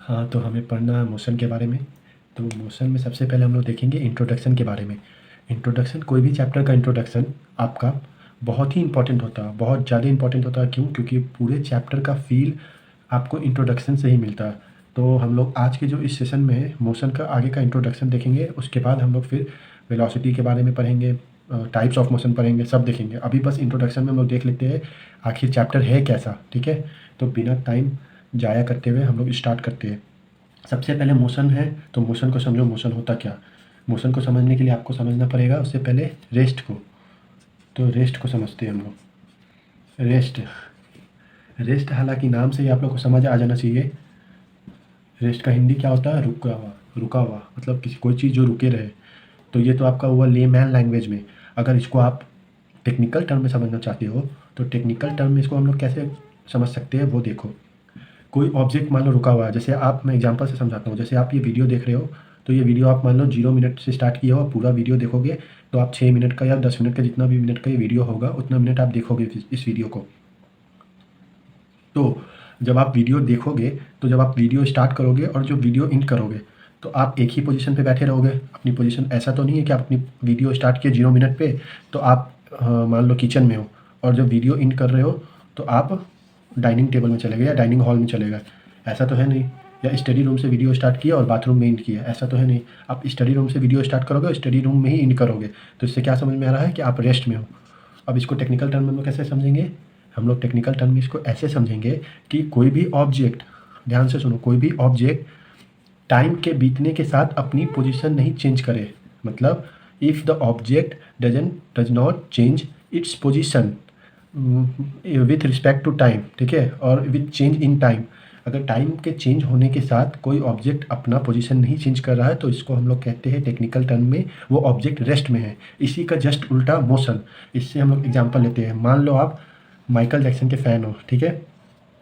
हाँ, तो हमें पढ़ना है मोशन के बारे में। तो मोशन में सबसे पहले हम लोग देखेंगे इंट्रोडक्शन के बारे में। इंट्रोडक्शन, कोई भी चैप्टर का इंट्रोडक्शन आपका बहुत ही इंपॉर्टेंट होता है, बहुत ज़्यादा इंपॉर्टेंट होता है। क्यों? क्योंकि पूरे चैप्टर का फ़ील आपको इंट्रोडक्शन से ही मिलता है। तो हम लोग आज के जो इस सेशन में है, मोशन का आगे का इंट्रोडक्शन देखेंगे। उसके बाद हम लोग फिर वेलोसिटी के बारे में पढ़ेंगे, टाइप्स ऑफ मोशन पढ़ेंगे, सब देखेंगे। अभी बस इंट्रोडक्शन में हम लोग देख लेते हैं आखिर चैप्टर है कैसा, ठीक है। तो बिना टाइम जाया करते हुए हम लोग स्टार्ट करते हैं। सबसे पहले मोशन है, तो मोशन को समझो, मोशन होता क्या। मोशन को समझने के लिए आपको समझना पड़ेगा उससे पहले रेस्ट को। तो रेस्ट को समझते हैं हम लोग। रेस्ट, रेस्ट हालांकि नाम से ही आप लोग को समझ आ जाना चाहिए। रेस्ट का हिंदी क्या होता है? रुका हुआ। रुका हुआ मतलब किसी कोई चीज़ जो रुके रहे। तो ये तो आपका हुआ लेमैन लैंग्वेज में। अगर इसको आप टेक्निकल टर्म में समझना चाहते हो तो टेक्निकल टर्म में इसको हम लोग कैसे समझ सकते हैं वो देखो। कोई ऑब्जेक्ट मान लो रुका हुआ है, जैसे आप, मैं एग्जांपल से समझाता हूँ। जैसे आप ये वीडियो देख रहे हो, तो ये वीडियो आप मान लो 0 मिनट से स्टार्ट किया हो, पूरा वीडियो देखोगे तो आप 6 मिनट का या 10 मिनट का, जितना भी मिनट का ये वीडियो होगा उतना मिनट आप देखोगे इस वीडियो को। तो जब आप वीडियो देखोगे, तो जब आप वीडियो स्टार्ट करोगे और जो वीडियो एंड करोगे, तो आप एक ही पोजीशन पे बैठे रहोगे। अपनी पोजीशन, ऐसा तो नहीं है कि आप अपनी वीडियो स्टार्ट किए 0 मिनट पे तो आप मान लो किचन में हो, और जब वीडियो एंड कर रहे हो तो आप डाइनिंग टेबल में चले गए या डाइनिंग हॉल में चले गए। ऐसा तो है नहीं। या स्टडी रूम से वीडियो स्टार्ट किया और बाथरूम में एंड किया, ऐसा तो है नहीं। आप स्टडी रूम से वीडियो स्टार्ट करोगे और स्टडी रूम में ही एंड करोगे। तो इससे क्या समझ में आ रहा है कि आप रेस्ट में हो। अब इसको टेक्निकल टर्म में हम लोग कैसे समझेंगे? हम लोग टेक्निकल टर्म में इसको ऐसे समझेंगे कि कोई भी ऑब्जेक्ट, ध्यान से सुनो, कोई भी ऑब्जेक्ट टाइम के बीतने के साथ अपनी पोजीशन नहीं चेंज करे। मतलब if the object does not change its position with respect to time, ठीक है, और विथ चेंज इन टाइम। अगर टाइम के चेंज होने के साथ कोई ऑब्जेक्ट अपना पोजीशन नहीं चेंज कर रहा है तो इसको हम लोग कहते हैं टेक्निकल टर्म में वो ऑब्जेक्ट रेस्ट में है। इसी का जस्ट उल्टा मोशन। इससे हम लोग एग्जांपल लेते हैं। मान लो आप माइकल जैक्सन के फ़ैन हो, ठीक है,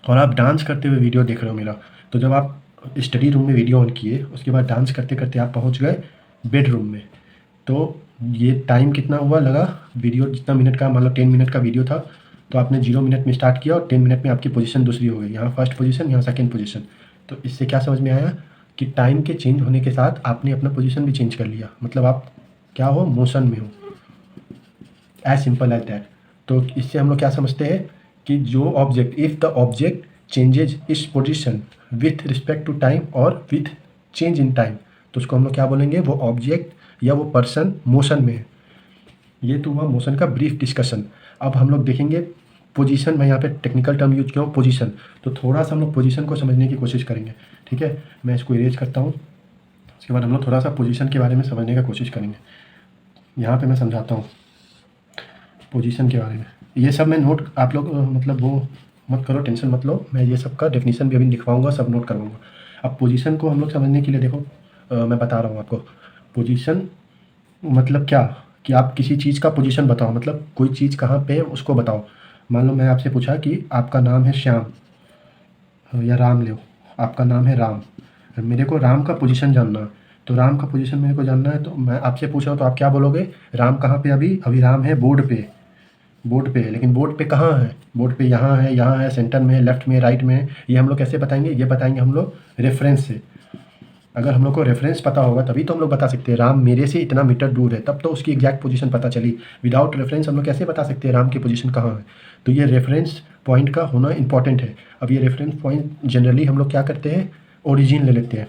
और आप डांस करते हुए वीडियो देख रहे हो मेरा। तो जब आप स्टडी रूम में वीडियो ऑन किए, उसके बाद डांस करते करते आप पहुंच गए बेडरूम में, तो ये टाइम कितना हुआ लगा? वीडियो जितना मिनट का, मान लो 10 मिनट का वीडियो था, तो आपने 0 मिनट में स्टार्ट किया और 10 मिनट में आपकी पोजीशन दूसरी हो गई। यहाँ फर्स्ट पोजीशन, यहाँ सेकंड पोजीशन। तो इससे क्या समझ में आया कि टाइम के चेंज होने के साथ आपने अपना पोजीशन भी चेंज कर लिया। मतलब आप क्या हो? मोशन में हो। As simple as that. तो इससे हम लोग क्या समझते हैं कि जो object, if the object changes its position with respect to time और विथ चेंज इन टाइम, तो उसको हम लोग क्या बोलेंगे? वो ऑब्जेक्ट या वो पर्सन मोशन में है। ये तो हुआ मोशन का ब्रीफ डिस्कशन। अब हम लोग देखेंगे पोजीशन। मैं यहाँ पे टेक्निकल टर्म यूज किया हूँ, पोजीशन। तो थोड़ा सा हम लोग पोजीशन को समझने की कोशिश करेंगे, ठीक है। मैं इसको इरेज करता हूँ। उसके बाद हम लोग थोड़ा सा पोजीशन के बारे में समझने का कोशिश करेंगे। यहाँ पे मैं समझाता हूँ पोजीशन के बारे में। ये सब मैं नोट, आप लोग मतलब वो मत करो, टेंशन मत लो। मैं ये सब का डेफिनेशन भी अभी लिखवाऊँगा, सब नोट करवाऊँगा। अब पोजीशन को हम लोग समझने के लिए देखो, मैं बता रहा हूँ आपको। पोजीशन मतलब क्या कि आप किसी चीज़ का पोजीशन बताओ, मतलब कोई चीज़ कहाँ पे है उसको बताओ। मान लो मैं आपसे पूछा कि आपका नाम है श्याम या राम, लो आपका नाम है राम, मेरे को राम का पोजीशन जानना है। तो राम का पोजीशन मेरे को जानना है, तो मैं आपसे पूछ रहा हूँ, तो आप क्या बोलोगे? राम कहाँ पे? अभी राम है बोर्ड पे। बोर्ड पे है, लेकिन बोर्ड पे कहाँ है? बोर्ड पे यहाँ है, सेंटर में है, लेफ्ट में, राइट में है। ये हम लोग कैसे बताएंगे? ये बताएंगे हम लोग रेफरेंस से। अगर हम लोग को रेफरेंस पता होगा तभी तो हम लोग बता सकते हैं राम मेरे से इतना मीटर दूर है, तब तो उसकी एग्जैक्ट पोजीशन पता चली। विदाउट रेफरेंस हम लोग कैसे बता सकते हैं राम की पोजीशन कहाँ है? तो ये रेफरेंस पॉइंट का होना इंपॉर्टेंट है। अब ये रेफरेंस पॉइंट जनरली हम लोग क्या करते हैं? ओरिजिन ले लेते हैं।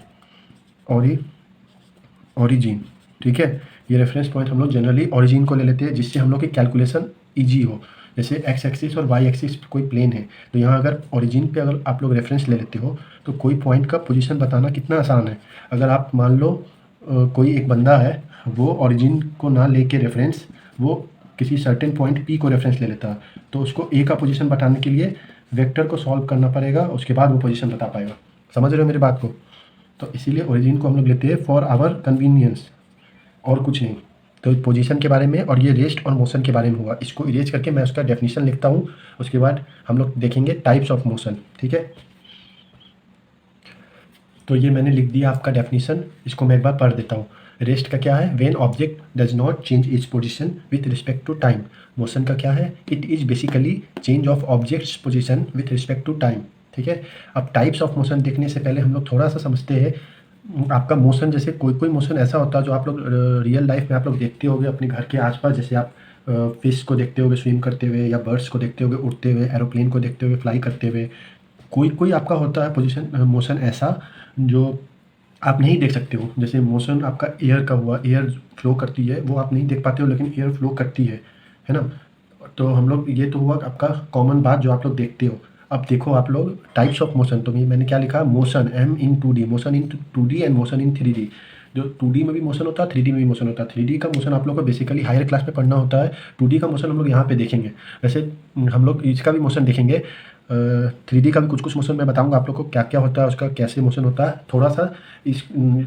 ओरिजिन, ठीक है। ये रेफरेंस पॉइंट हम लोग जनरली ओरिजिन को ले लेते हैं, जिससे हम लोग की कैलकुलेशन ईजी हो। जैसे एक्स एक्सिस और वाई एक्सिस कोई प्लेन है, तो यहाँ अगर ओरिजिन पे अगर आप लोग रेफरेंस ले लेते हो तो कोई पॉइंट का पोजीशन बताना कितना आसान है। अगर आप मान लो कोई एक बंदा है, वो ओरिजिन को ना लेके रेफरेंस, वो किसी सर्टेन पॉइंट पी को रेफरेंस ले लेता है, तो उसको ए का पोजीशन बताने के लिए वेक्टर को सॉल्व करना पड़ेगा, उसके बाद वो पोजीशन बता पाएगा। समझ रहे हो मेरी बात को? तो इसीलिए ओरिजिन को हम लोग लेते हैं फॉर आवर कन्वीनियंस, और कुछ नहीं। तो पोजीशन के बारे में और ये रेस्ट और मोशन के बारे में हुआ। इसको इरेज करके मैं उसका डेफिनेशन लिखता हूँ। उसके बाद हम लोग देखेंगे टाइप्स ऑफ मोशन, ठीक है। तो ये मैंने लिख दिया आपका डेफिनेशन, इसको मैं एक बार पढ़ देता हूँ। रेस्ट का क्या है? When object does not change its position with respect to time. Motion का क्या है? It is basically change of object's position with respect to time, ठीक है। अब टाइप्स ऑफ मोशन देखने से पहले हम लोग थोड़ा सा समझते हैं आपका मोशन। जैसे कोई कोई मोशन ऐसा होता है जो आप लोग रियल लाइफ में आप लोग देखते होगे अपने घर के आसपास। जैसे आप फिश को देखते होगे स्विम करते हुए, या बर्ड्स को देखते होगे उड़ते हुए, एरोप्लेन को देखते हुए फ्लाई करते हुए। कोई कोई आपका होता है पोजीशन मोशन ऐसा जो आप नहीं देख सकते हो। जैसे मोशन आपका एयर का हुआ, एयर फ्लो करती है, वो आप नहीं देख पाते हो लेकिन एयर फ्लो करती है ना। तो हम लोग, ये तो हुआ आपका कॉमन बात जो आप लोग देखते हो। अब देखो आप लोग टाइप्स ऑफ मोशन, तो मैंने क्या लिखा, motion M in 2D, motion in 2D and motion in 3D। जो 2D में भी मोशन होता है, 3D में भी मोशन होता है। 3D का मोशन आप लोग को बेसिकली हायर क्लास में पढ़ना होता है। 2D का मोशन हम लोग यहाँ पे देखेंगे। वैसे हम लोग इसका भी मोशन देखेंगे, 3D का भी कुछ कुछ मोशन मैं बताऊंगा आप लोग को क्या क्या होता है, उसका कैसे मोशन होता है। थोड़ा सा इस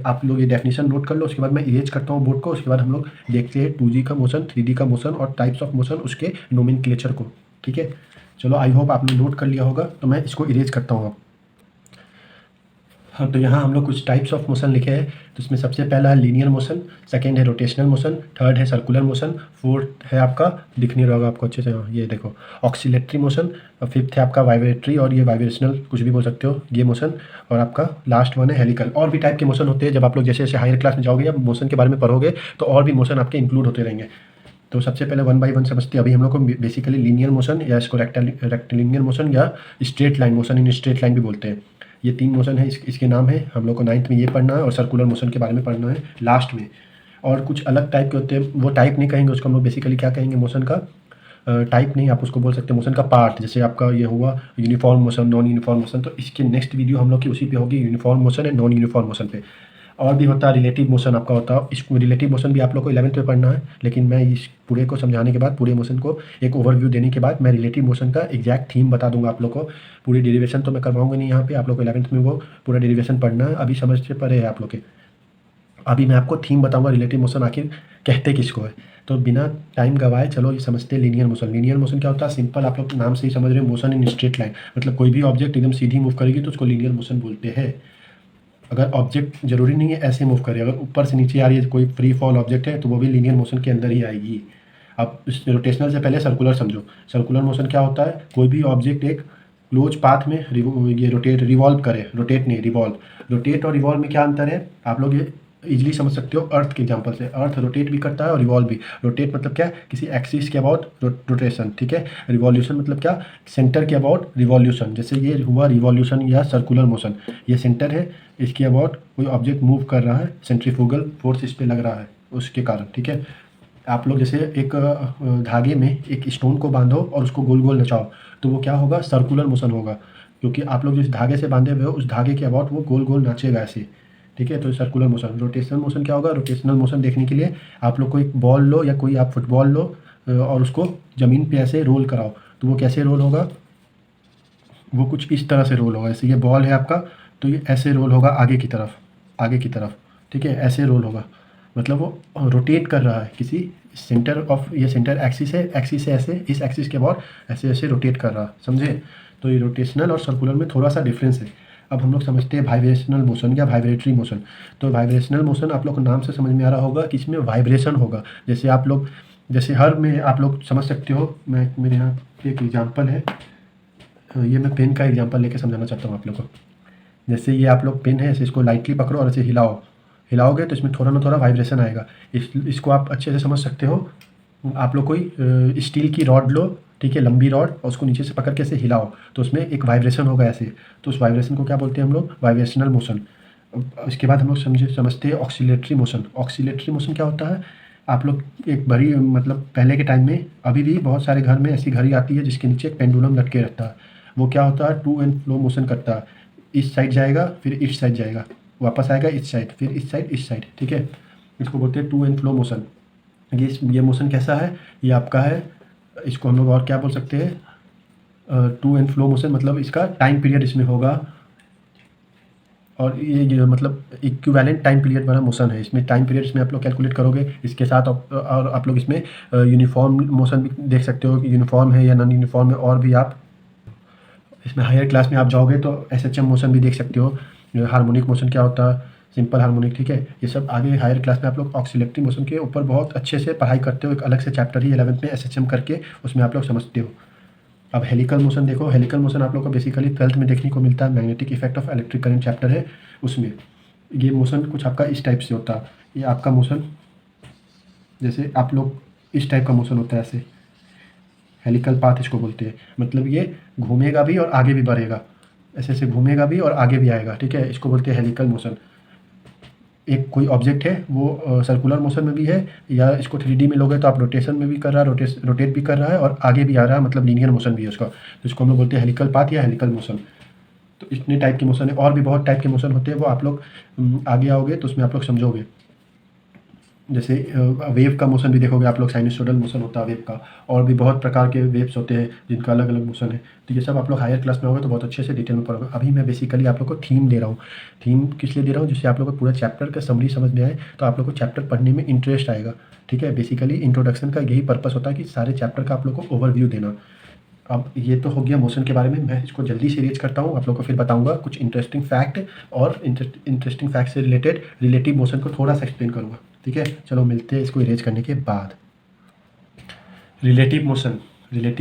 आप लोग ये डेफिनेशन नोट कर लो, उसके बाद मैं इरेज करता हूँ बोर्ड को। उसके बाद हम लोग देखते हैं 2D का मोशन, 3D का मोशन और टाइप्स ऑफ मोशन, उसके नोमेनक्लेचर को। ठीक है, चलो आई होप आपने नोट कर लिया होगा। तो मैं इसको इरेज करता हूँ अब। हाँ, तो यहाँ हम लोग कुछ टाइप्स ऑफ मोशन लिखे हैं। तो इसमें सबसे पहला है लीनियर मोशन, सेकंड है रोटेशनल मोशन, थर्ड है सर्कुलर मोशन, फोर्थ है आपका, दिख नहीं रहा होगा आपको अच्छे से, हाँ ये देखो ऑक्सीलेटरी मोशन, और फिफ्थ है आपका वाइब्रेटरी, और ये वाइब्रेशनल कुछ भी बोल सकते हो ये मोशन, और आपका लास्ट वन है हेलिकल। और भी टाइप के मोशन होते हैं। जब आप लोग जैसे जैसे हायर क्लास में जाओगे, जब मोशन के बारे में पढ़ोगे, तो और भी मोशन आपके इंक्लूड होते रहेंगे। तो सबसे पहले वन बाय वन समझते हैं। अभी हम लोग को बेसिकली लीनियर मोशन, या इसको रेक्टिलिनियर मोशन, या straight line motion, in straight line भी बोलते हैं। ये 3 मोशन है, इसके नाम है। हम लोग को 9th में ये पढ़ना है, और सर्कुलर मोशन के बारे में पढ़ना है लास्ट में। और कुछ अलग टाइप के होते हैं, वो टाइप नहीं कहेंगे उसको हम लोग, बेसिकली क्या कहेंगे, मोशन का टाइप नहीं, आप उसको बोल सकते हैं मोशन का पार्ट। जैसे आपका ये हुआ uniform motion, non uniform motion. तो इसके नेक्स्ट वीडियो हम लोग की उसी पे होगी, uniform motion and non uniform motion पे। और भी होता है रिलेटिव मोशन आपका होता है। इसको रिलेटिव मोशन भी आप लोग को 11th में पढ़ना है, लेकिन मैं इस पूरे को समझाने के बाद, पूरे मोशन को एक ओवरव्यू देने के बाद, मैं रिलेटिव मोशन का एग्जैक्ट थीम बता दूंगा आप लोग को। पूरी डेरिवेशन तो मैं करवाऊंगा नहीं यहाँ पे, आप लोग को 11th में वो पूरा डेरिवेशन पढ़ना है। अभी समझ से परे है आप लोग के। अभी मैं आपको थीम बताऊंगा रिलेटिव मोशन आखिर कहते किसको है। तो बिना टाइम गवाए चलो ये समझते हैं लीनियर मोशन। लीनियर मोशन क्या होता है, सिंपल, आप लोग नाम से ही समझ रहे हो, मोशन इन स्ट्रेट लाइन। मतलब कोई भी ऑब्जेक्ट एकदम सीधी मूव करेगी तो उसको लीनियर मोशन बोलते हैं। अगर ऑब्जेक्ट जरूरी नहीं है ऐसे मूव करे, अगर ऊपर से नीचे आ रही है, कोई फ्री फॉल ऑब्जेक्ट है, तो वो भी लीनियर मोशन के अंदर ही आएगी। अब इस रोटेशनल से पहले सर्कुलर समझो। सर्कुलर मोशन क्या होता है, कोई भी ऑब्जेक्ट एक क्लोज पाथ में ये रिवॉल्व करे, रोटेट नहीं रिवॉल्व। रोटेट और रिवॉल्व में क्या अंतर है, आप लोग ये इजीली समझ सकते हो अर्थ के एग्जांपल से। अर्थ रोटेट भी करता है और रिवॉल्व भी। रोटेट मतलब क्या, किसी एक्सिस के अबाउट रोटेशन, ठीक है। रिवॉल्यूशन मतलब क्या, सेंटर के अबाउट रिवॉल्यूशन। जैसे ये हुआ रिवॉल्यूशन या सर्कुलर मोशन, ये सेंटर है, इसके अबाउट कोई ऑब्जेक्ट मूव कर रहा है, सेंट्रीफ्यूगल फोर्स इस पर लग रहा है उसके कारण, ठीक है। आप लोग जैसे एक धागे में एक स्टोन को बांधो और उसको गोल गोल नचाओ, तो वो क्या होगा, सर्कुलर मोशन होगा। क्योंकि आप लोग जिस धागे से बांधे हुए हो उस धागे के अबाउट वो गोल गोल नाचेगा ऐसे, ठीक है। तो सर्कुलर मोशन। रोटेशनल मोशन क्या होगा, रोटेशनल मोशन देखने के लिए आप लोग को एक बॉल लो, या कोई आप फुटबॉल लो, और उसको ज़मीन पे ऐसे रोल कराओ, तो वो कैसे रोल होगा, वो कुछ इस तरह से रोल होगा। जैसे ये बॉल है आपका, तो ये ऐसे रोल होगा आगे की तरफ, आगे की तरफ, ठीक है, ऐसे रोल होगा। मतलब वो रोटेट कर रहा है किसी सेंटर ऑफ, ये सेंटर एक्सिस है, एक्सिस से ऐसे, इस एक्सिस के अबाउट ऐसे ऐसे रोटेट कर रहा है, समझे। तो ये रोटेशनल और सर्कुलर में थोड़ा सा डिफरेंस है। अब हम लोग समझते हैं वाइब्रेशनल मोशन या वाइब्रेटरी मोशन। तो वाइब्रेशनल मोशन आप लोग को नाम से समझ में आ रहा होगा कि इसमें वाइब्रेशन होगा। जैसे आप लोग, जैसे हर में आप लोग समझ सकते हो, मैं मेरे यहाँ एक एग्जांपल है, ये मैं पेन का एग्जांपल लेके समझाना चाहता हूँ आप लोग को। जैसे ये आप लोग पेन है, ऐसे इसको लाइटली पकड़ो और ऐसे हिलाओ, हिलाओगे तो इसमें थोड़ा ना थोड़ा वाइब्रेशन आएगा। इसको आप अच्छे से समझ सकते हो। आप लोग कोई स्टील की रॉड लो, ठीक है, लंबी रॉड, और उसको नीचे से पकड़ के ऐसे हिलाओ तो उसमें एक वाइब्रेशन होगा ऐसे। तो उस वाइब्रेशन को क्या बोलते हैं हम लोग, वाइब्रेशनल मोशन। इसके बाद हम लोग समझते हैं ऑक्सीलेटरी मोशन। ऑक्सीलेटरी मोशन क्या होता है, आप लोग एक बड़ी, मतलब पहले के टाइम में, अभी भी बहुत सारे घर में ऐसी घड़ी आती है जिसके नीचे एक पेंडुलम लटके रहता है। वो क्या होता है, टू एंड फ्लो मोशन करता है। इस साइड जाएगा, फिर इस साइड जाएगा, वापस आएगा इस साइड, फिर इस साइड, इस साइड, ठीक है। इसको बोलते हैं टू एंड फ्लो मोशन। ये मोशन कैसा है, ये आपका है, इसको हम लोग और क्या बोल सकते हैं, टू एंड फ्लो मोशन। मतलब इसका टाइम पीरियड इसमें होगा, और ये मतलब इक्विवेलेंट टाइम पीरियड वाला मोशन है। इसमें टाइम पीरियड इसमें आप लोग कैलकुलेट करोगे इसके साथ। और आप लोग इसमें यूनिफॉर्म मोशन भी देख सकते हो कि यूनिफॉर्म है या नॉन यूनिफॉर्म है। और भी आप इसमें हायर क्लास में आप जाओगे तो SHM मोशन भी देख सकते हो। हार्मोनिक मोशन क्या होता है, सिंपल हार्मोनिक, ठीक है। ये सब आगे हायर क्लास में आप लोग ऑक्सीलेटरी मोशन के ऊपर बहुत अच्छे से पढ़ाई करते हो। एक अलग से चैप्टर ही 11th में SHM करके उसमें आप लोग समझते हो। अब हेलिकल मोशन देखो, हेलिकल मोशन आप लोग को बेसिकली 12th में देखने को मिलता है, magnetic effect of electric current chapter है उसमें। ये मोशन कुछ आपका इस टाइप से होता है, ये आपका मोशन जैसे आप लोग इस टाइप का मोशन होता है, ऐसे हेलिकल पाथ इसको बोलते हैं। मतलब ये घूमेगा भी और आगे भी बढ़ेगा, ऐसे ऐसे घूमेगा भी और आगे भी आएगा, ठीक है, इसको बोलते हैं हेलिकल मोशन। एक कोई ऑब्जेक्ट है वो सर्कुलर मोशन में भी है, या इसको 3D में लोगे तो आप रोटेशन में भी कर रहा है, रोटेट भी कर रहा है और आगे भी आ रहा है, मतलब लीनियर मोशन भी है उसका, तो इसको हम लोग बोलते हैं हेलिकल पाथ या हेलिकल मोशन। तो इतने टाइप के मोशन है, और भी बहुत टाइप के मोशन होते हैं, वो आप लोग आगे आओगे तो उसमें आप लोग समझोगे। जैसे वेव का मोशन भी देखोगे आप लोग, साइनसोइडल मोशन होता है वेव का, और भी बहुत प्रकार के वेव्स होते हैं जिनका अलग अलग मोशन है। तो ये सब आप लोग हायर क्लास में होगे तो बहुत अच्छे से डिटेल में पढ़ोगे। अभी मैं बेसिकली आप लोग को थीम दे रहा हूँ। थीम किस लिए दे रहा हूँ, जिससे आप लोग को पूरा चैप्टर का समरी समझ में आए, तो आप लोग को चैप्टर पढ़ने में इंटरेस्ट आएगा, ठीक है। बेसिकली इंट्रोडक्शन का यही पर्पस होता है कि सारे चैप्टर का आप लोग को ओवरव्यू देना। अब ये तो हो गया मोशन के बारे में, मैं इसको जल्दी से रीच करता हूँ, आप लोग को फिर बताऊंगा कुछ इंटरेस्टिंग फैक्ट, और इंटरेस्टिंग फैक्ट से रिलेटेड रिलेटिव मोशन को थोड़ा सा एक्सप्लेन करूँगा, ठीक है। चलो मिलते हैं इसको इरेज करने के बाद। रिलेटिव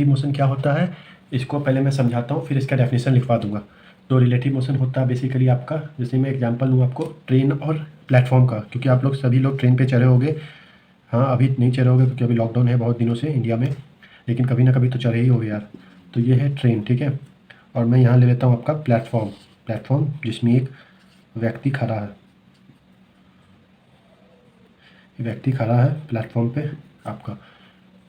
मोशन क्या होता है, इसको पहले मैं समझाता हूँ, फिर इसका डेफिनेशन लिखवा दूंगा। तो रिलेटिव मोशन होता है बेसिकली आपका, जैसे मैं एग्जांपल दूँ आपको ट्रेन और प्लेटफॉर्म का, क्योंकि आप लोग सभी लोग ट्रेन पे चढ़े होंगे। हाँ, अभी नहीं चढ़े होगे क्योंकि अभी लॉकडाउन है बहुत दिनों से इंडिया में, लेकिन कभी ना कभी तो चढ़े ही होगे यार। तो ये है ट्रेन, ठीक है। और मैं यहाँ ले लेता हूँ आपका प्लेटफॉर्म जिसमें एक व्यक्ति खड़ा है, व्यक्ति खड़ा है प्लेटफॉर्म पे आपका।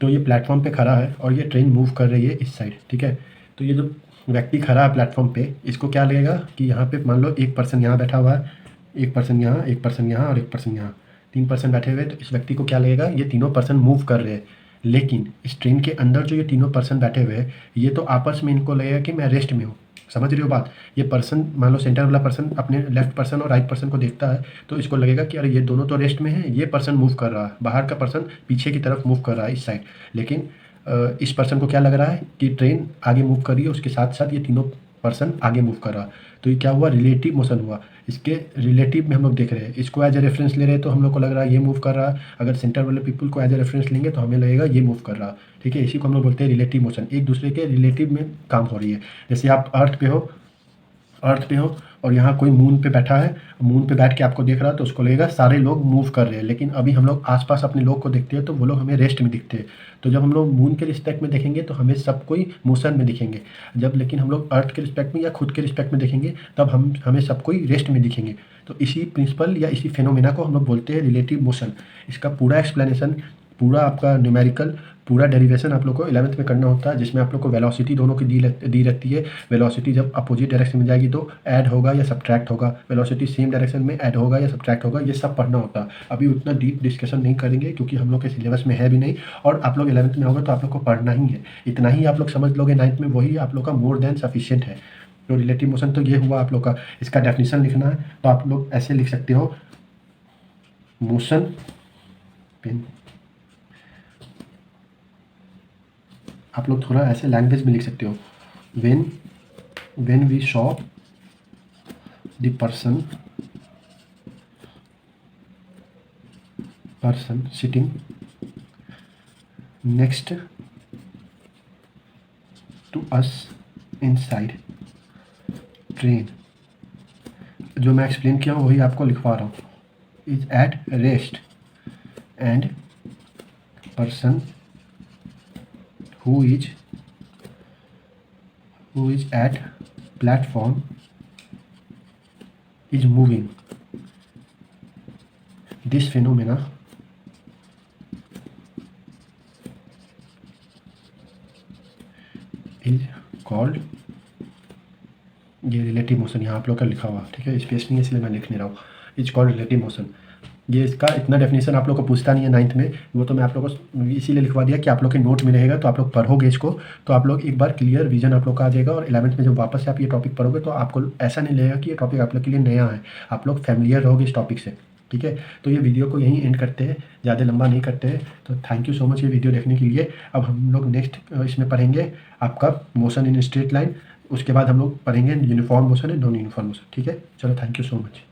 तो ये प्लेटफॉर्म पे खड़ा है और ये ट्रेन मूव कर रही है इस साइड, ठीक है। तो ये जो व्यक्ति खड़ा है प्लेटफॉर्म पे, इसको क्या लगेगा कि यहाँ पे मान लो एक पर्सन यहाँ बैठा हुआ है, एक पर्सन यहाँ, एक पर्सन यहाँ और एक पर्सन यहाँ, 3 पर्सन बैठे हुए। तो इस व्यक्ति को क्या लगेगा, ये तीनों पर्सन मूव कर रहे हैं। लेकिन इस ट्रेन के अंदर जो ये तीनों पर्सन बैठे हुए हैं, ये तो आपस में इनको लगेगा कि मैं रेस्ट में हूँ। समझ रहे हो बात। ये पर्सन मान लो सेंटर वाला पर्सन अपने लेफ्ट पर्सन और राइट पर्सन को देखता है, तो इसको लगेगा कि अरे ये दोनों तो रेस्ट में है, ये पर्सन मूव कर रहा है, बाहर का पर्सन पीछे की तरफ मूव कर रहा है इस साइड। लेकिन इस पर्सन को क्या लग रहा है कि ट्रेन आगे मूव कर रही है, उसके साथ साथ ये तीनों पर्सन आगे मूव कर रहा है। तो ये क्या हुआ, रिलेटिव मोशन हुआ। इसके रिलेटिव में हम लोग देख रहे हैं, इसको एज ए रेफरेंस ले रहे हैं तो हम लोग को लग रहा है ये मूव कर रहा है। अगर सेंटर वाले पीपल को एज ए रेफरेंस लेंगे तो हमें लगेगा ये मूव कर रहा है, ठीक है। इसी को हम लोग बोलते हैं रिलेटिव मोशन, एक दूसरे के रिलेटिव में काम हो रही है। जैसे आप अर्थ पे हो और यहाँ कोई मून पे बैठा है, मून पे बैठ के आपको देख रहा है, तो उसको लगेगा सारे लोग मूव कर रहे हैं। लेकिन अभी हम लोग आसपास अपने लोग को देखते हैं तो वो लोग हमें रेस्ट में दिखते हैं। तो जब हम लोग मून के रिस्पेक्ट में देखेंगे तो हमें सब कोई मोशन में दिखेंगे। जब लेकिन हम लोग अर्थ के रिस्पेक्ट में या खुद के रिस्पेक्ट में देखेंगे तब हमें सब कोई रेस्ट में दिखेंगे। तो इसी प्रिंसिपल या इसी फेनोमेना को हम लोग बोलते हैं रिलेटिव मोशन। इसका पूरा एक्सप्लेनेशन, पूरा आपका न्यूमेरिकल, पूरा डेरिवेशन आप लोग को 11th में करना होता है, जिसमें आप लोग को वेलोसिटी दोनों की दी रहती है। वेलोसिटी जब अपोजिट डायरेक्शन में जाएगी तो ऐड होगा या सब्ट्रैक्ट होगा, वेलोसिटी सेम डायरेक्शन में ऐड होगा या सब्ट्रैक्ट होगा, ये सब पढ़ना होता है। अभी उतना डीप डिस्कशन नहीं करेंगे क्योंकि हम लोग के सिलेबस में है भी नहीं, और आप लोग 11th में होगा तो आप लोग को पढ़ना ही है। इतना ही आप लोग समझ लोगे 9th में, वही आप लोग का मोर देन सफिशिएंट है। तो रिलेटिव मोशन तो ये हुआ आप लोग का। इसका डेफिनेशन लिखना है तो आप लोग ऐसे लिख सकते हो, मोशन पेन, आप लोग थोड़ा ऐसे लैंग्वेज में लिख सकते हो। When we saw the person sitting next to us inside train, जो मैं एक्सप्लेन किया हूँ वही आपको लिखवा रहा हूँ। Is at rest and person who is at platform is moving. This phenomena is called, ये रिलेटिव मोशन यहाँ आप लोग का लिखा हुआ, ठीक है, स्पेस नहीं है इसलिए मैं लिख नहीं रहा हूँ। Is called relative motion. ये इसका इतना डेफिनेशन आप लोग को पूछता नहीं है 9th में, वो तो मैं आप लोग को इसीलिए लिखवा दिया कि आप लोग के नोट में रहेगा, तो आप लोग पढ़ोगे इसको तो आप लोग एक बार क्लियर विजन आप लोग का आ जाएगा। और 11th में जब वापस से आप ये टॉपिक पढ़ोगे तो आपको ऐसा नहीं लगेगा कि ये टॉपिक आप लोग के लिए नया है, आप लोग फैमिलियर रहोगे इस टॉपिक से, ठीक है। तो ये वीडियो को यहीं एंड करते हैं, ज़्यादा लंबा नहीं करते हैं। तो थैंक यू सो मच ये वीडियो देखने के लिए। अब हम लोग नेक्स्ट इसमें पढ़ेंगे आपका मोशन इन स्ट्रेट लाइन, उसके बाद हम लोग पढ़ेंगे uniform motion and non uniform motion, ठीक है। चलो थैंक यू सो मच।